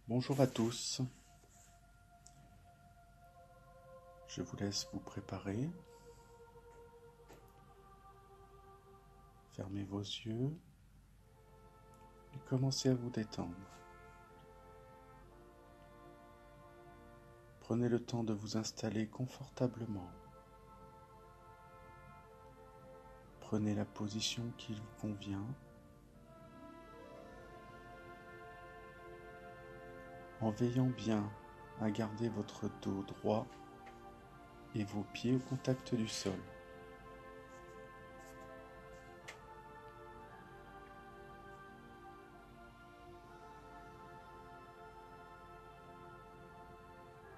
Bonjour à tous, je vous laisse vous préparer, fermez vos yeux et commencez à vous détendre. Prenez le temps de vous installer confortablement. Prenez la position qui vous convient, en veillant bien à garder votre dos droit et vos pieds au contact du sol.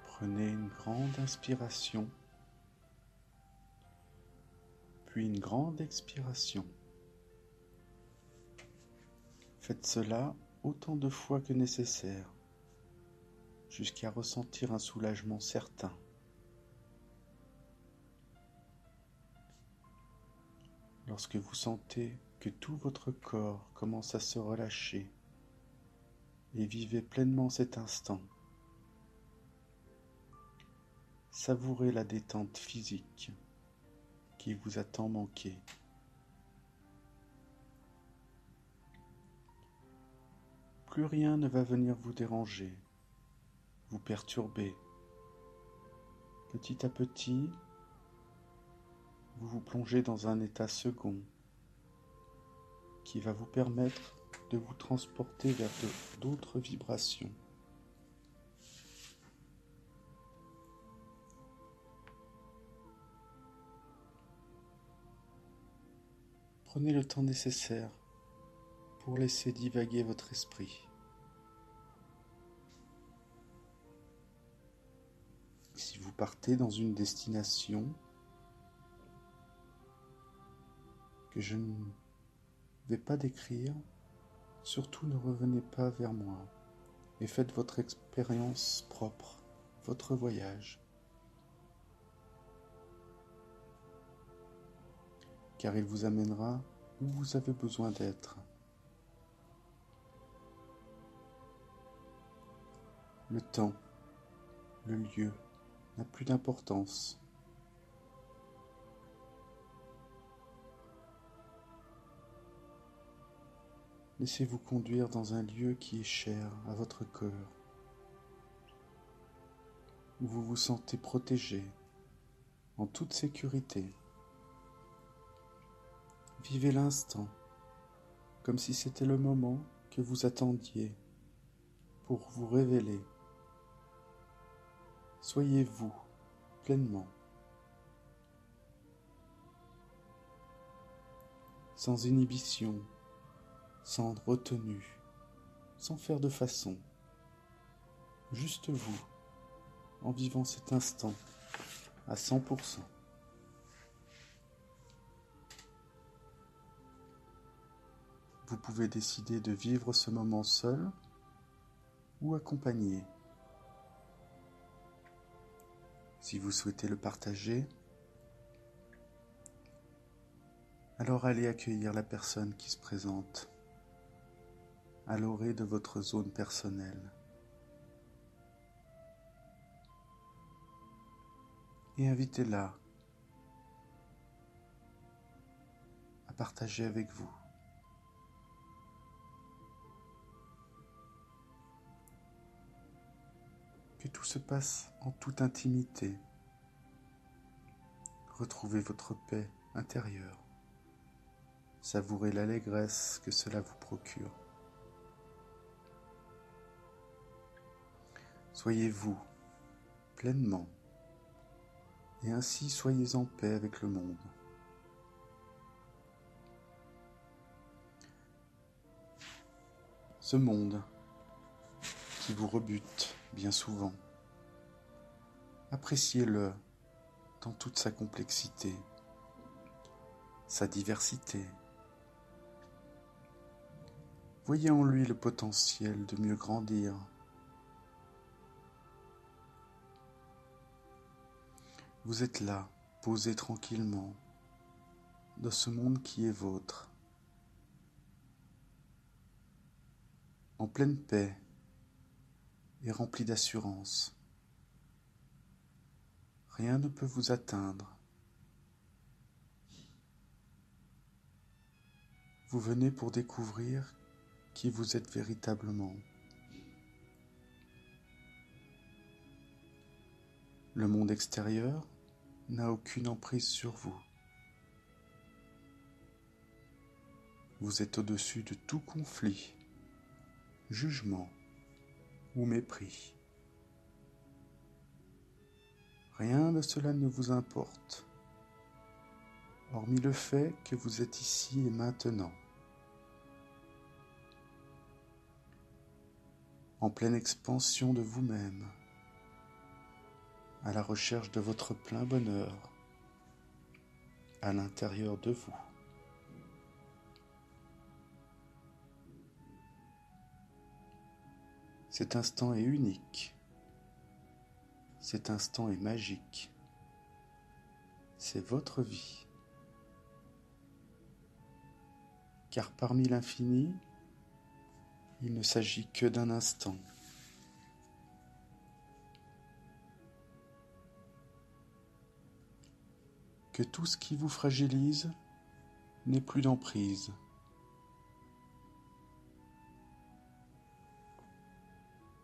Prenez une grande inspiration, puis une grande expiration. Faites cela autant de fois que nécessaire, jusqu'à ressentir un soulagement certain. Lorsque vous sentez que tout votre corps commence à se relâcher et vivez pleinement cet instant, savourez la détente physique qui vous a tant manqué. Plus rien ne va venir vous déranger, vous perturber. Petit à petit, vous vous plongez dans un état second qui va vous permettre de vous transporter vers d'autres vibrations. Prenez le temps nécessaire pour laisser divaguer votre esprit. Si vous partez dans une destination que je ne vais pas décrire, surtout ne revenez pas vers moi et faites votre expérience propre, votre voyage. Car il vous amènera où vous avez besoin d'être. Le temps, le lieu n'a plus d'importance. Laissez-vous conduire dans un lieu qui est cher à votre cœur, où vous vous sentez protégé, en toute sécurité. Vivez l'instant, comme si c'était le moment que vous attendiez pour vous révéler. Soyez vous pleinement, sans inhibition, sans retenue, sans faire de façon. Juste vous, en vivant cet instant à 100%. Vous pouvez décider de vivre ce moment seul ou accompagné. Si vous souhaitez le partager, alors allez accueillir la personne qui se présente à l'orée de votre zone personnelle et invitez-la à partager avec vous. Que tout se passe en toute intimité. Retrouvez votre paix intérieure. Savourez l'allégresse que cela vous procure. Soyez vous pleinement et ainsi soyez en paix avec le monde. Ce monde qui vous rebute bien souvent, appréciez-le dans toute sa complexité, sa diversité. Voyez en lui le potentiel de mieux grandir. Vous êtes là, posé tranquillement, dans ce monde qui est vôtre, en pleine paix, et rempli d'assurance. Rien ne peut vous atteindre. Vous venez pour découvrir qui vous êtes véritablement. Le monde extérieur n'a aucune emprise sur vous. Vous êtes au-dessus de tout conflit, jugement ou mépris. Rien de cela ne vous importe, hormis le fait que vous êtes ici et maintenant, en pleine expansion de vous-même, à la recherche de votre plein bonheur, à l'intérieur de vous. Cet instant est unique. Cet instant est magique. C'est votre vie. Car parmi l'infini, il ne s'agit que d'un instant. Que tout ce qui vous fragilise n'ait plus d'emprise.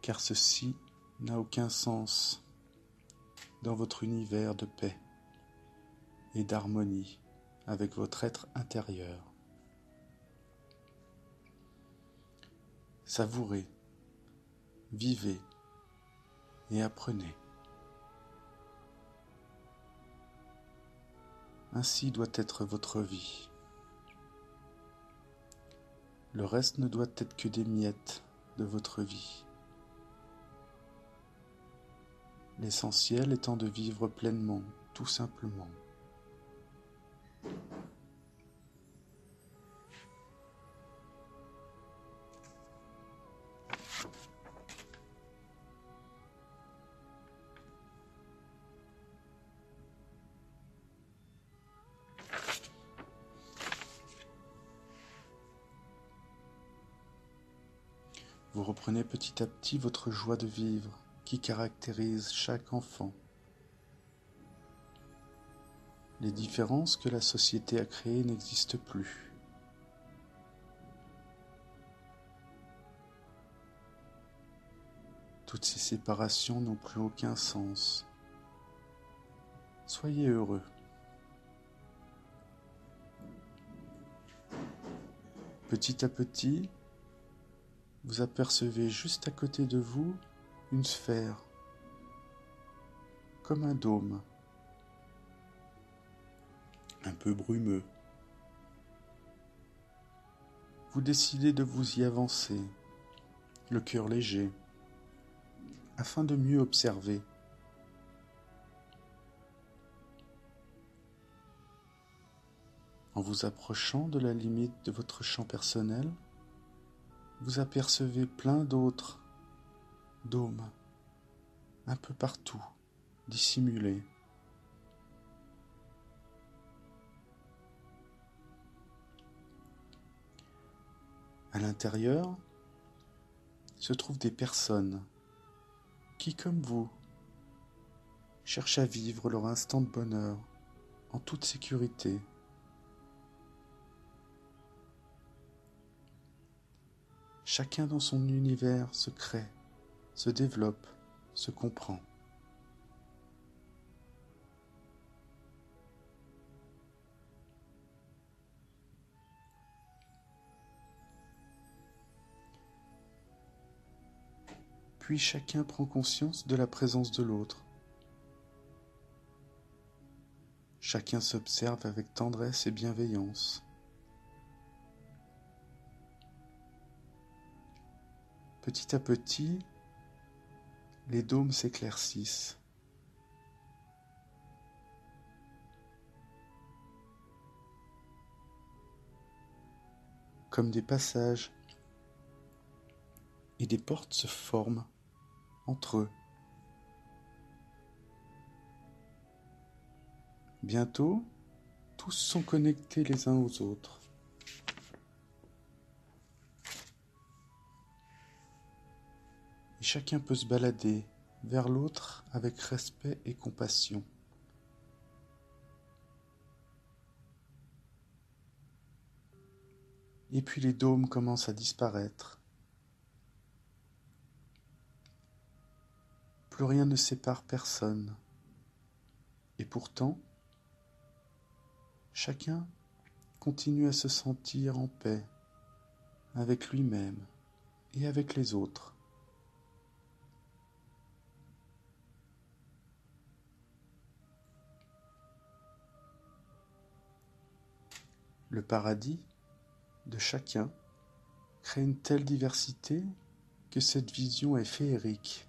Car ceci n'a aucun sens dans votre univers de paix et d'harmonie avec votre être intérieur. Savourez, vivez et apprenez. Ainsi doit être votre vie. Le reste ne doit être que des miettes de votre vie. L'essentiel étant de vivre pleinement, tout simplement. Vous reprenez petit à petit votre joie de vivre qui caractérise chaque enfant. Les différences que la société a créées n'existent plus. Toutes ces séparations n'ont plus aucun sens. Soyez heureux. Petit à petit, vous apercevez juste à côté de vous une sphère, comme un dôme, un peu brumeux. Vous décidez de vous y avancer, le cœur léger, afin de mieux observer. En vous approchant de la limite de votre champ personnel, vous apercevez plein d'autres dômes, un peu partout, dissimulés. À l'intérieur se trouvent des personnes qui, comme vous, cherchent à vivre leur instant de bonheur en toute sécurité. Chacun dans son univers se crée, se développe, se comprend. Puis chacun prend conscience de la présence de l'autre. Chacun s'observe avec tendresse et bienveillance. Petit à petit, les dômes s'éclaircissent. Comme des passages, et des portes se forment entre eux. Bientôt, tous sont connectés les uns aux autres. et chacun peut se balader vers l'autre avec respect et compassion. Et puis les dômes commencent à disparaître. Plus rien ne sépare personne. Et pourtant, chacun continue à se sentir en paix avec lui-même et avec les autres. Le paradis de chacun crée une telle diversité que cette vision est féerique.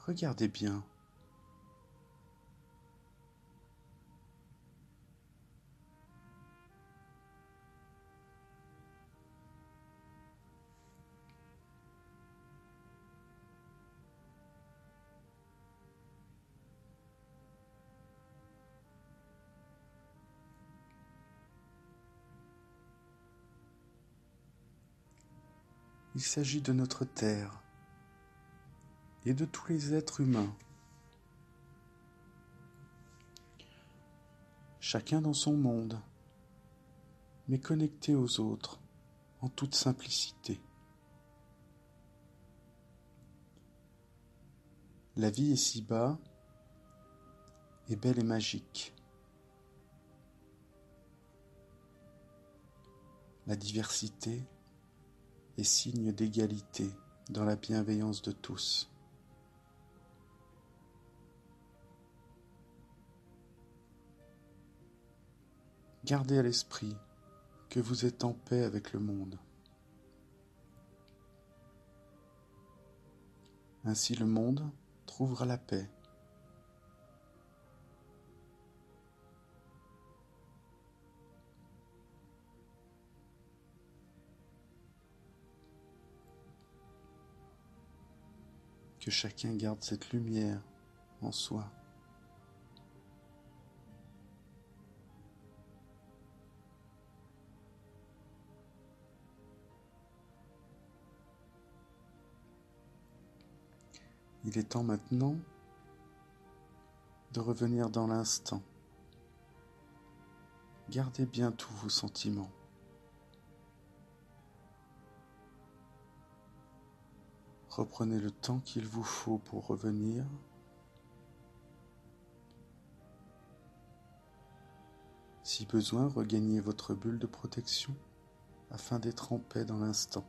Regardez bien. Il s'agit de notre terre et de tous les êtres humains. Chacun dans son monde, mais connecté aux autres en toute simplicité. La vie ici-bas est belle et magique. La diversité est signe d'égalité dans la bienveillance de tous. Gardez à l'esprit que vous êtes en paix avec le monde. Ainsi le monde trouvera la paix. Que chacun garde cette lumière en soi. Il est temps maintenant de revenir dans l'instant. Gardez bien tous vos sentiments. Reprenez le temps qu'il vous faut pour revenir. Si besoin, regagnez votre bulle de protection afin d'être en paix dans l'instant.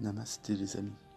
Namasté les amis.